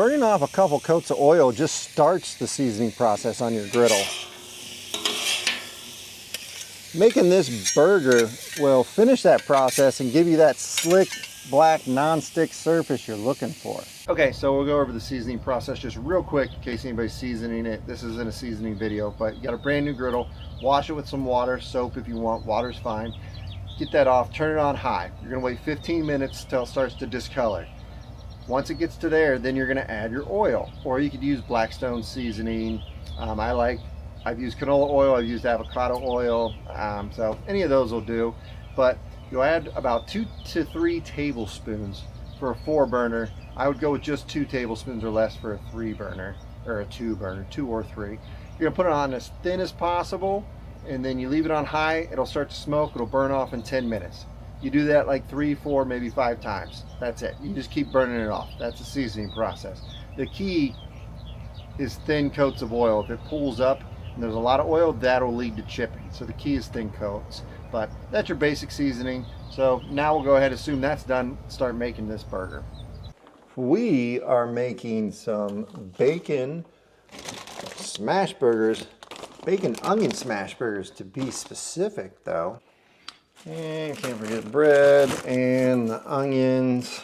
Burning off a couple coats of oil just starts the seasoning process on your griddle. Making this burger will finish that process and give you that slick, black, non-stick surface you're looking for. Okay, so we'll go over the seasoning process just real quick in case anybody's seasoning it. This isn't a seasoning video, but you got a brand new griddle. Wash it with some water, soap if you want, water's fine. Get that off, turn it on high. You're gonna wait 15 minutes till it starts to discolor. Once it gets to there, then you're gonna add your oil, or you could use Blackstone seasoning. I've used canola oil, I've used avocado oil, so any of those will do. But you'll add about 2 to 3 tablespoons for a 4 burner. I would go with just 2 tablespoons or less for a 3 burner, or a 2 burner, 2 or 3. You're gonna put it on as thin as possible, and then you leave it on high. It'll start to smoke, it'll burn off in 10 minutes. You do that like 3, 4, maybe 5 times. That's it. You just keep burning it off. That's the seasoning process. The key is thin coats of oil. If it pulls up and there's a lot of oil, that'll lead to chipping. So the key is thin coats. But that's your basic seasoning. So now we'll go ahead, assume that's done, start making this burger. We are making some bacon smash burgers, bacon onion smash burgers to be specific though. And can't forget the bread and the onions.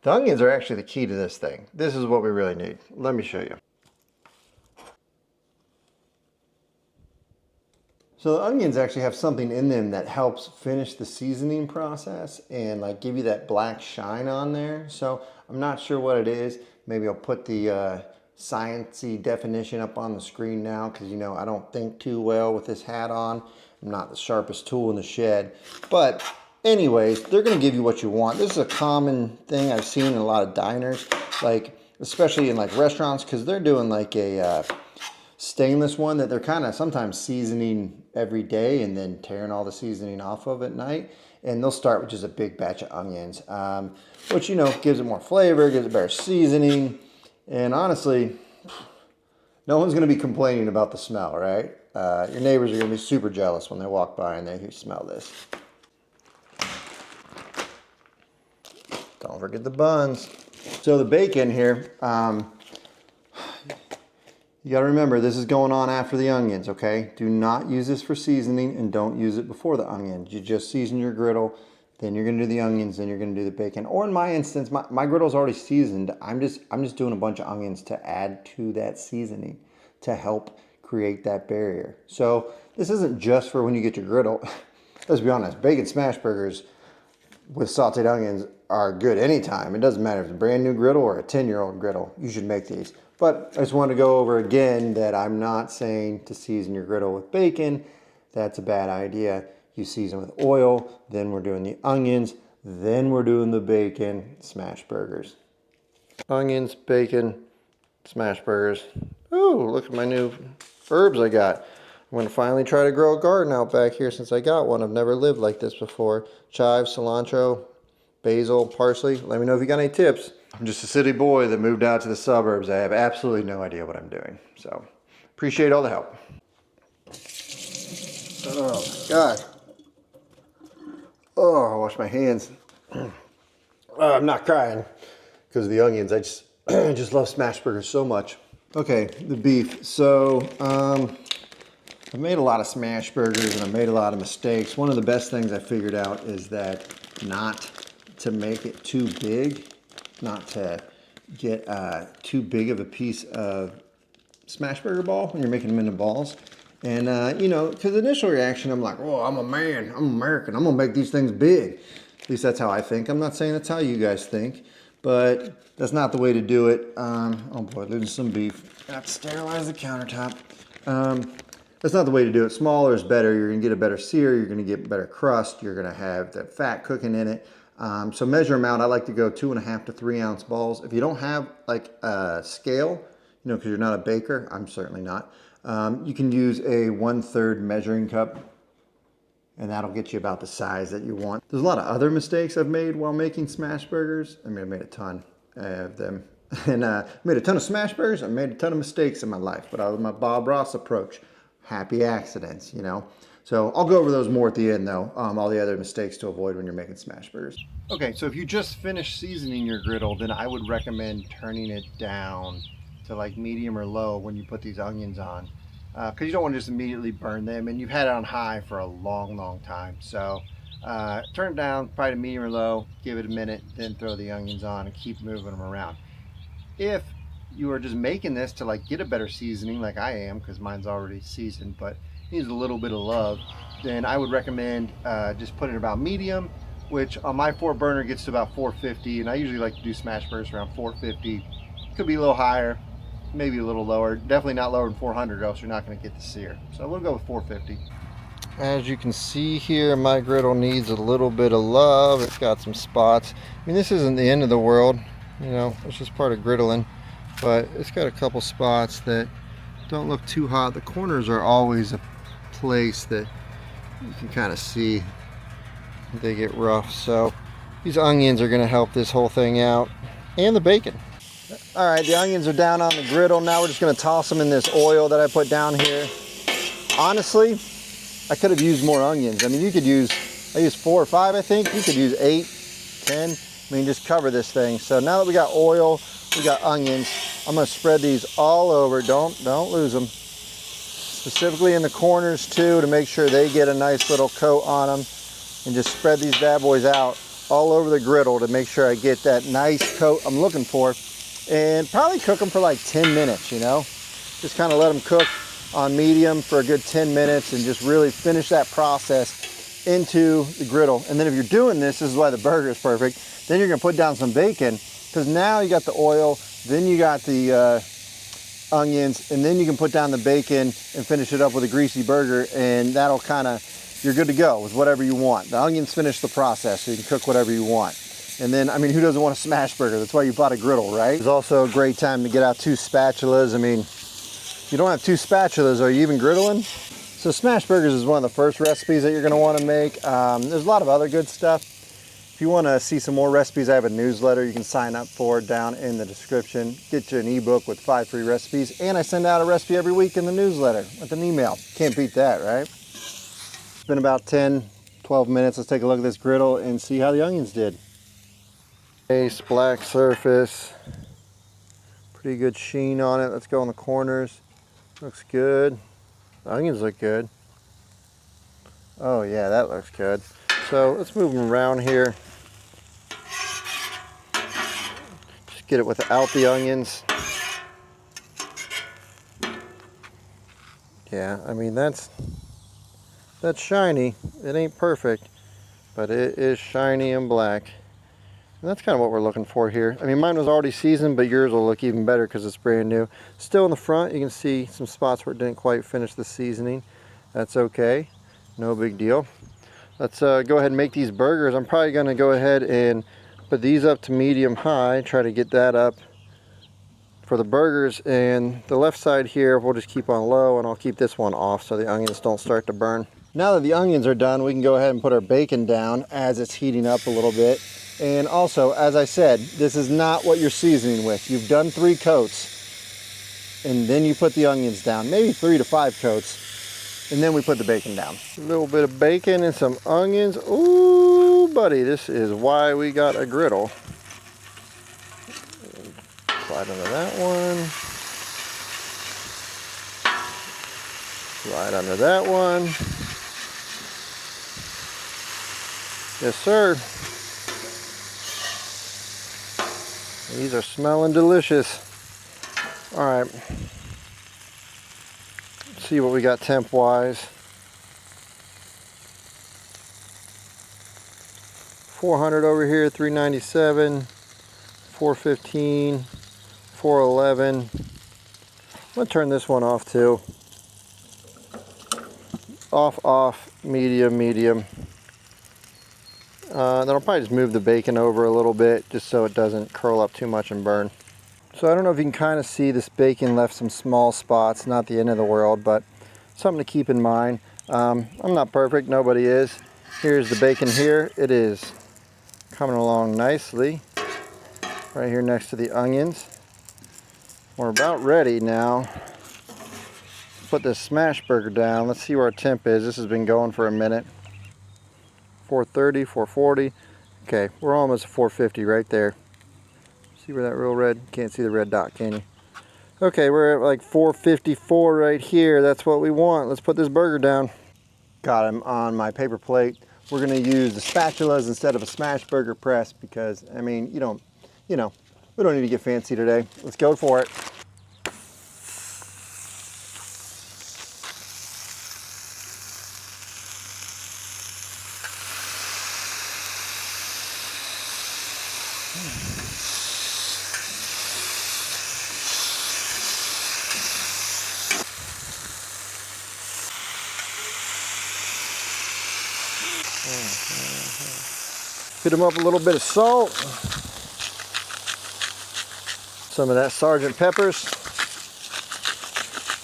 The onions are actually the key to this thing. This is what we really need. Let me show you. So the onions actually have something in them that helps finish the seasoning process and like give you that black shine on there. So I'm not sure what it is. Maybe I'll put the sciencey definition up on the screen now because you know I don't think too well with this hat on. I'm not the sharpest tool in the shed. But anyways, they're gonna give you what you want. This is a common thing I've seen in a lot of diners, like especially in like restaurants, because they're doing like a stainless one that they're kind of sometimes seasoning every day and then tearing all the seasoning off of at night. And they'll start with just a big batch of onions, which, you know, gives it more flavor, gives it better seasoning. And honestly, no one's going to be complaining about the smell, right? Your neighbors are going to be super jealous when they walk by and they smell this. Don't forget the buns. So the bacon here, you got to remember, this is going on after the onions, okay? Do not use this for seasoning and don't use it before the onions. You just season your griddle, then you're going to do the onions, then you're going to do the bacon. Or in my instance, my griddle's already seasoned. I'm just doing a bunch of onions to add to that seasoning to help create that barrier. So this isn't just for when you get your griddle. Let's be honest, bacon smash burgers with sauteed onions are good anytime. It doesn't matter if it's a brand new griddle or a 10-year-old griddle. You should make these. But I just wanted to go over again that I'm not saying to season your griddle with bacon. That's a bad idea. You season with oil, then we're doing the onions, then we're doing the bacon smash burgers. Onions, bacon, smash burgers. Ooh, look at my new herbs I got. I'm going to finally try to grow a garden out back here since I got one. I've never lived like this before. Chive, cilantro, basil, parsley. Let me know if you got any tips. I'm just a city boy that moved out to the suburbs. I have absolutely no idea what I'm doing. So, appreciate all the help. Oh, God. Oh, I washed my hands. I'm not crying because of the onions. I just love smash burgers so much. Okay, the beef. So, I've made a lot of smash burgers and I've made a lot of mistakes. One of the best things I figured out is that not to make it too big, not to get too big of a piece of smash burger ball when you're making them into balls. And, you know, because the initial reaction, I'm like, oh, I'm a man, I'm American, I'm going to make these things big. At least that's how I think. I'm not saying that's how you guys think, but that's not the way to do it. Oh boy, losing some beef. Got to sterilize the countertop. That's not the way to do it. Smaller is better. You're going to get a better sear. You're going to get better crust. You're going to have the fat cooking in it. So measure them out. I like to go 2.5 to 3 ounce balls. If you don't have like a scale, you know, because you're not a baker, I'm certainly not, you can use a 1/3 measuring cup and that'll get you about the size that you want. There's a lot of other mistakes I've made while making smash burgers. I mean, I made a ton of them. And made a ton of smash burgers. I made a ton of mistakes in my life, but I was my Bob Ross approach. Happy accidents, you know. So I'll go over those more at the end though, all the other mistakes to avoid when you're making smash burgers. Okay, so if you just finished seasoning your griddle, then I would recommend turning it down to like medium or low when you put these onions on, because you don't want to just immediately burn them, and you've had it on high for a long time. So turn it down, probably to medium or low, give it a minute, then throw the onions on and keep moving them around. If you are just making this to like get a better seasoning like I am, because mine's already seasoned but needs a little bit of love, then I would recommend just putting it about medium, which on my 4-burner gets to about 450, and I usually like to do smash burgers around 450. Could be a little higher, maybe a little lower, definitely not lower than 400, or else you're not going to get the sear. So we'll go with 450. As you can see here, my griddle needs a little bit of love. It's got some spots. I mean, this isn't the end of the world, you know, it's just part of griddling, but it's got a couple spots that don't look too hot. The corners are always a place that you can kind of see they get rough. So these onions are going to help this whole thing out, and the bacon. All right, the onions are down on the griddle. Now we're just going to toss them in this oil that I put down here. Honestly, I could have used more onions. I mean, you could use, I used 4 or 5, I think. You could use 8, 10. I mean, just cover this thing. So now that we got oil, we got onions, I'm going to spread these all over. Don't lose them. Specifically in the corners too, to make sure they get a nice little coat on them. And just spread these bad boys out all over the griddle to make sure I get that nice coat I'm looking for. And probably cook them for like 10 minutes, you know. Just kind of let them cook on medium for a good 10 minutes and just really finish that process into the griddle. And then if you're doing this, this is why the burger is perfect, then you're going to put down some bacon, because now you got the oil, then you got the onions, and then you can put down the bacon and finish it up with a greasy burger, and that'll kind of, you're good to go with whatever you want. The onions finish the process, so you can cook whatever you want. And then, I mean, who doesn't want a smash burger? That's why you bought a griddle, right? It's also a great time to get out 2 spatulas. I mean, if you don't have 2 spatulas, are you even griddling? So smash burgers is one of the first recipes that you're gonna wanna make. There's a lot of other good stuff. If you wanna see some more recipes, I have a newsletter you can sign up for down in the description. Get you an ebook with 5 free recipes, and I send out a recipe every week in the newsletter with an email. Can't beat that, right? It's been about 10, 12 minutes. Let's take a look at this griddle and see how the onions did. Nice black surface, pretty good sheen on it. Let's go in the corners. Looks good. The onions look good. Oh yeah, that looks good. So let's move them around here. Just get it without the onions. Yeah, I mean that's shiny. It ain't perfect, but it is shiny and black. And that's kind of what we're looking for here. I mean, mine was already seasoned, but yours will look even better because it's brand new. Still in the front, you can see some spots where it didn't quite finish the seasoning. That's okay, no big deal. Let's go ahead and make these burgers. I'm probably going to go ahead and put these up to medium high, try to get that up for the burgers. And the left side here, we'll just keep on low, and I'll keep this one off so the onions don't start to burn. Now that the onions are done, we can go ahead and put our bacon down as it's heating up a little bit. And also, as I said, this is not what you're seasoning with. You've done 3 coats, and then you put the onions down, maybe 3 to 5 coats, and then we put the bacon down. A little bit of bacon and some onions. Ooh, buddy, this is why we got a griddle. Slide under that one. Slide under that one. Yes, sir. These are smelling delicious. All right. Let's see what we got temp wise. 400 over here, 397, 415, 411. I'm gonna turn this one off too. Off, medium, medium. Then I'll probably just move the bacon over a little bit just so it doesn't curl up too much and burn. So I don't know if you can kind of see this bacon left some small spots, not the end of the world, but something to keep in mind. I'm not perfect, nobody is. Here's the bacon here. It is coming along nicely. Right here next to the onions. We're about ready now to put this smash burger down. Let's see where our temp is. This has been going for a minute. 430, 440. Okay, we're almost at 450 right there. See where that real red? Can't see the red dot, can you? Okay, we're at like 454 right here. That's what we want. Let's put this burger down. Got him on my paper plate. We're gonna use the spatulas instead of a smash burger press because, I mean, we don't need to get fancy today. Let's go for it. Hit them up a little bit of salt. Some of that Sergeant Pepper's.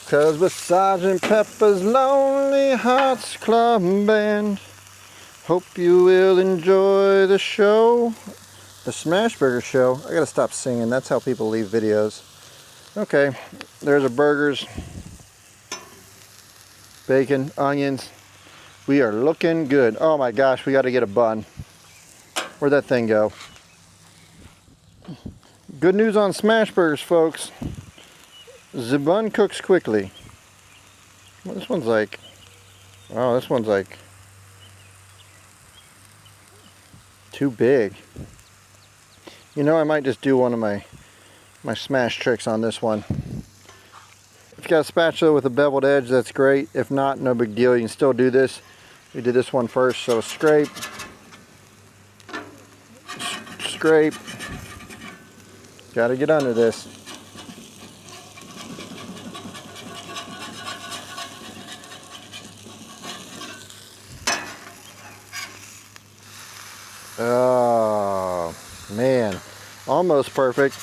Cause with Sergeant Pepper's Lonely Hearts Club Band, hope you will enjoy the show. The Smash Burger show. I gotta stop singing. That's how people leave videos. Okay, there's our burgers. Bacon, onions. We are looking good. Oh my gosh, we gotta get a bun. Where'd that thing go? Good news on smash burgers, folks. The bun cooks quickly. Well, this one's like, oh, this one's like too big. You know, I might just do one of my smash tricks on this one. If you got a spatula with a beveled edge, that's great. If not, no big deal. You can still do this. We did this one first, so scrape. Scrape. Got to get under this. Oh man, almost perfect.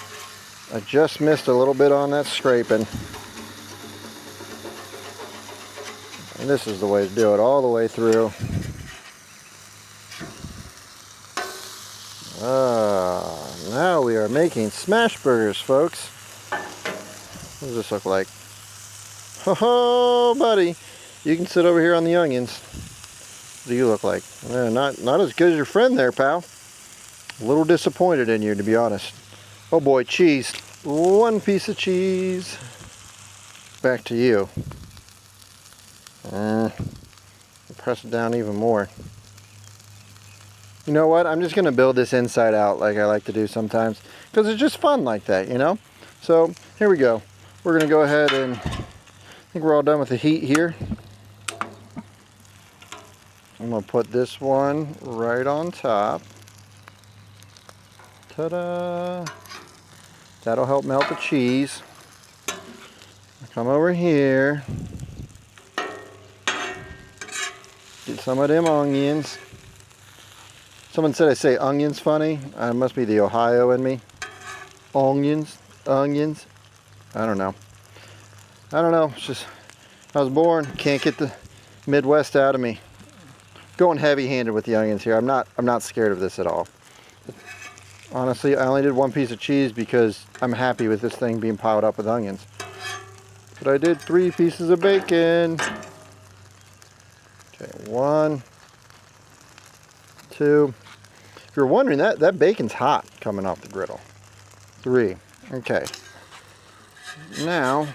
I just missed a little bit on that scraping. And this is the way to do it, all the way through. Now we are making smash burgers, folks. What does this look like? Oh, buddy, you can sit over here on the onions. What do you look like? Not as good as your friend there, pal. A little disappointed in you, to be honest. Oh boy, cheese. One piece of cheese. Back to you. Press it down even more. You know what? I'm just going to build this inside out like I like to do sometimes. Because it's just fun like that, you know? So, here we go. We're going to go ahead and... I think we're all done with the heat here. I'm going to put this one right on top. Ta-da! That'll help melt the cheese. Come over here. Get some of them onions. Someone said I say onions funny. It must be the Ohio in me. Onions, onions. I don't know. It's just, I was born, can't get the Midwest out of me. Going heavy-handed with the onions here. I'm not scared of this at all. Honestly, I only did one piece of cheese because I'm happy with this thing being piled up with onions. But I did 3 pieces of bacon. Okay, 1, 2. If you're wondering, that bacon's hot coming off the griddle. 3. Okay. Now,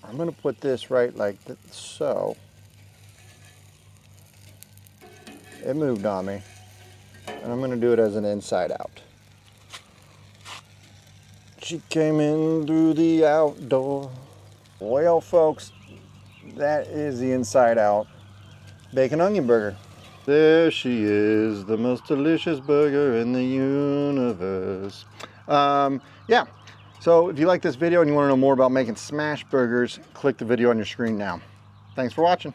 I'm going to put this right like so. It moved on me. And I'm going to do it as an inside out. She came in through the outdoor. Well, folks, that is the inside out bacon onion burger. There she is, the most delicious burger in the universe. Yeah, so if you like this video and you want to know more about making smash burgers, click the video on your screen now. Thanks for watching.